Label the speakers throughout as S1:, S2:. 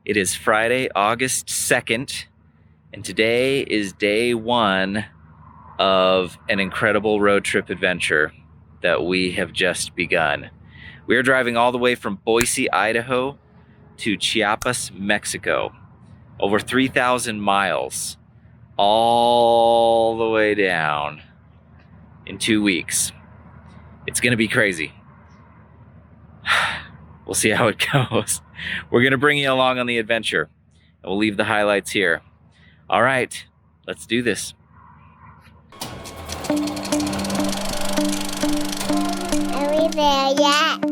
S1: It is Friday, August 2nd, and today is day one of an incredible road trip adventure that we have just begun. We are driving all the way from Boise, Idaho to Chiapas, Mexico. Over 3,000 miles, all the way down in 2 weeks. It's gonna be crazy. We'll see how it goes. We're gonna bring you along on the adventure, and we'll leave the highlights here. All right, let's do this.
S2: Are we there yet?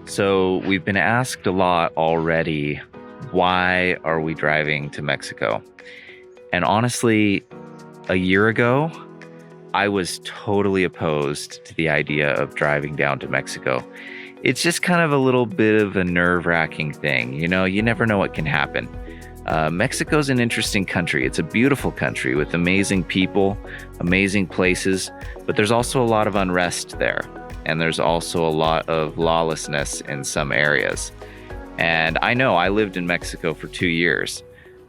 S1: So we've been asked a lot already, why are we driving to Mexico? And honestly, a year ago, I was totally opposed to the idea of driving down to Mexico. It's just kind of a little bit of a nerve-wracking thing. You know, you never know what can happen. Mexico's an interesting country. It's a beautiful country with amazing people, amazing places, but there's also a lot of unrest there. And there's also a lot of lawlessness in some areas. And I know I lived in Mexico for 2 years,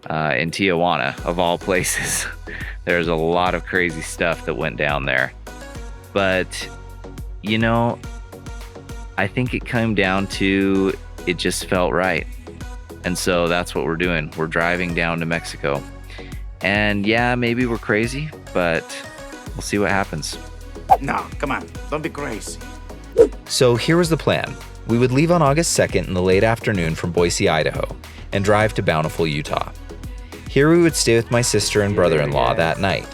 S1: in Tijuana, of all places. There's a lot of crazy stuff that went down there. But, you know, I think it came down to it just felt right. And so that's what we're doing. We're driving down to Mexico. And yeah, maybe we're crazy, but we'll see what happens.
S3: No, come on, don't be crazy.
S4: So here was the plan. We would leave on August 2nd in the late afternoon from Boise, Idaho, and drive to Bountiful, Utah. Here we would stay with my sister and brother-in-law that night.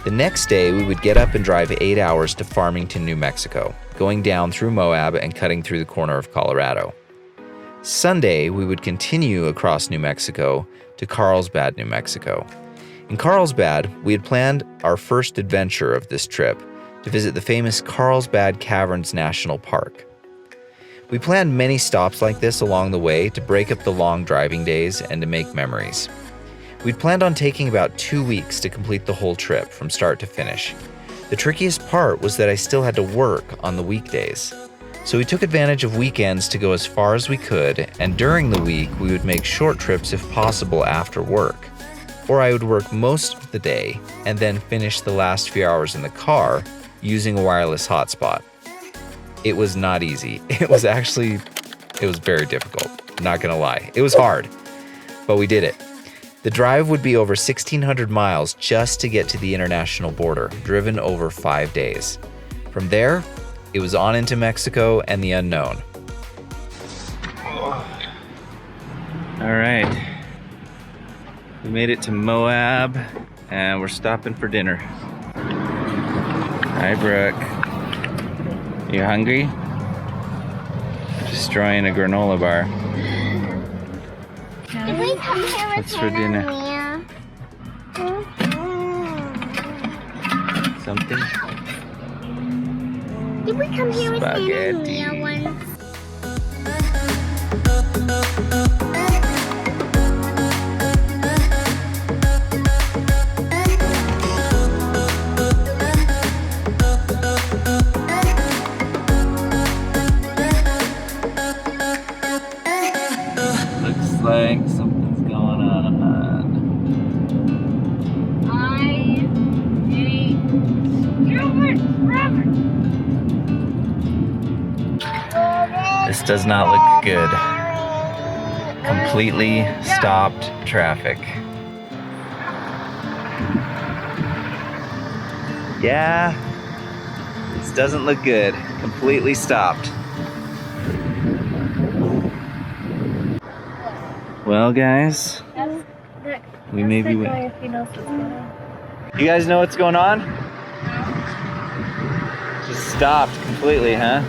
S4: The next day, we would get up and drive 8 hours to Farmington, New Mexico, going down through Moab and cutting through the corner of Colorado. Sunday, we would continue across New Mexico to Carlsbad, New Mexico. In Carlsbad, we had planned our first adventure of this trip to visit the famous Carlsbad Caverns National Park. We planned many stops like this along the way to break up the long driving days and to make memories. We'd planned on taking about 2 weeks to complete the whole trip from start to finish. The trickiest part was that I still had to work on the weekdays. So we took advantage of weekends to go as far as we could, and during the week we would make short trips if possible after work. Or I would work most of the day and then finish the last few hours in the car using a wireless hotspot. It was not easy. It was very difficult, not gonna lie. It was hard, but we did it. The drive would be over 1,600 miles just to get to the international border, driven over 5 days. From there, it was on into Mexico and the unknown.
S1: All right, we made it to Moab, and we're stopping for dinner. Hi, Brooke. You hungry? Destroying a granola bar.
S2: Did we come here with
S1: What's for dinner? Something?
S2: Did we come here with Hannah and
S1: Spaghetti.
S2: Mia once?
S1: Looks like something's going on. This does not look good. Completely stopped traffic. Yeah, this doesn't look good. Completely stopped. Well, guys, we may be waiting. You guys know what's going on? Just stopped completely, huh?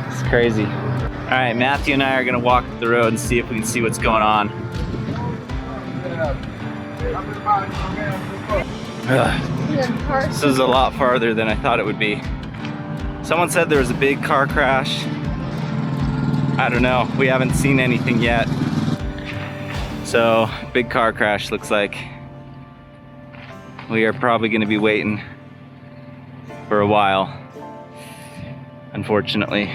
S1: It's crazy. All right, Matthew and I are gonna walk up the road and see if we can see what's going on. Ugh. This is a lot farther than I thought it would be. Someone said there was a big car crash. I don't know, we haven't seen anything yet. So, big car crash looks like. We are probably gonna be waiting for a while, unfortunately.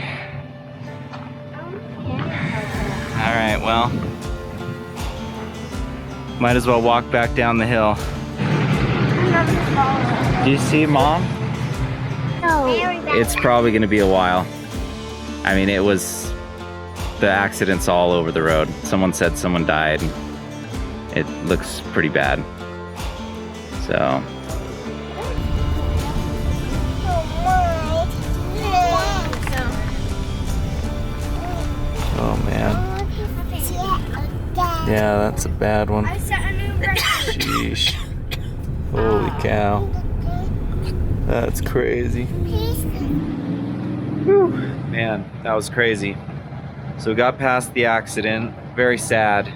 S1: All right, well, might as well walk back down the hill. Do you see, Mom?
S2: No.
S1: It's probably gonna be a while. I mean, the accident's all over the road. Someone said someone died. It looks pretty bad. So. Oh man. Yeah, that's a bad one. Sheesh. Holy cow. That's crazy. Whew. Man, that was crazy. So we got past the accident. Very sad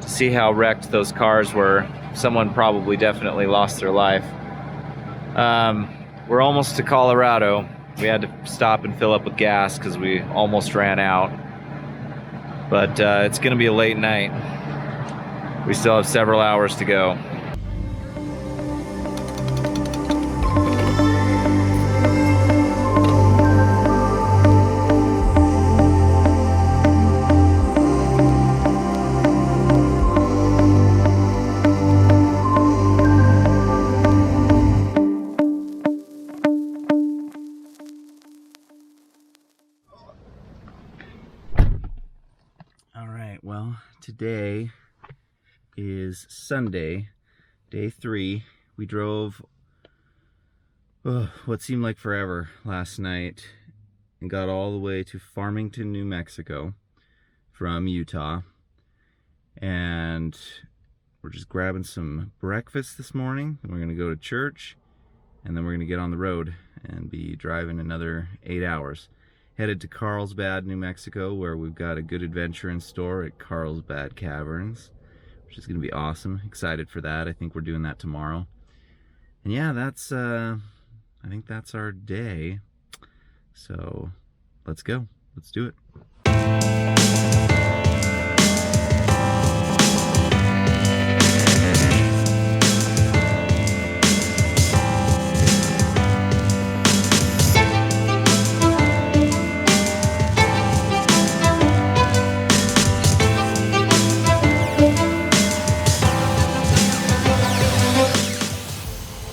S1: to see how wrecked those cars were. Someone probably definitely lost their life. We're almost to Colorado. We had to stop and fill up with gas because we almost ran out. But it's gonna be a late night. We still have several hours to go. Well, today is Sunday, day 3. We drove what seemed like forever last night and got all the way to Farmington, New Mexico from Utah. And we're just grabbing some breakfast this morning. And we're going to go to church, and then we're going to get on the road and be driving another 8 hours. Headed to Carlsbad, New Mexico, where we've got a good adventure in store at Carlsbad Caverns, which is going to be awesome. Excited for that. I think we're doing that tomorrow. And yeah, that's, I think that's our day. So let's go. Let's do it.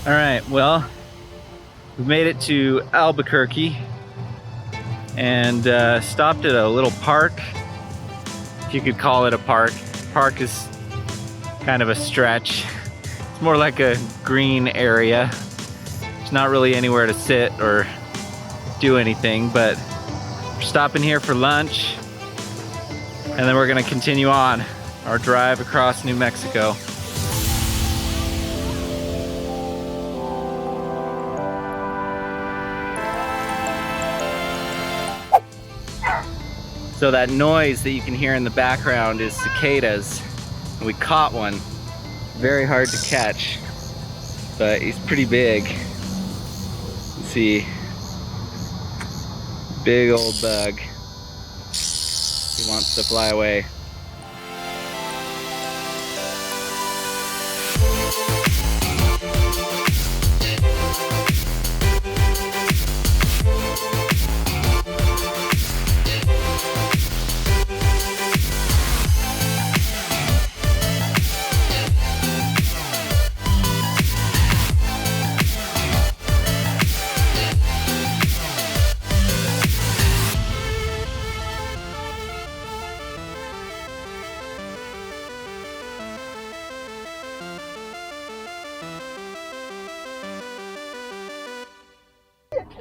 S1: All right, well, we made it to Albuquerque and stopped at a little park, if you could call it a park. Park is kind of a stretch. It's more like a green area. There's not really anywhere to sit or do anything, but we're stopping here for lunch, and then we're gonna continue on our drive across New Mexico. So that noise that you can hear in the background is cicadas. We caught one. Very hard to catch, but he's pretty big. Let's see. Big old bug. He wants to fly away.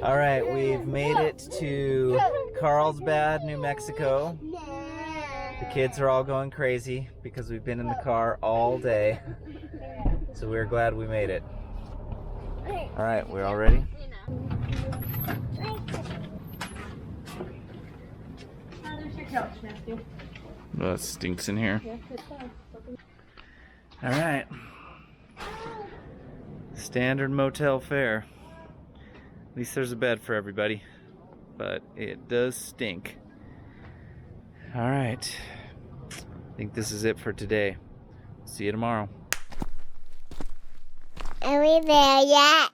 S1: All right, we've made it to Carlsbad, New Mexico. The kids are all going crazy because we've been in the car all day. So we're glad we made it. All right, we're all ready? Oh, it stinks in here. All right. Standard motel fare. At least there's a bed for everybody, but it does stink. All right, I think this is it for today. See you tomorrow.
S2: Are we there yet?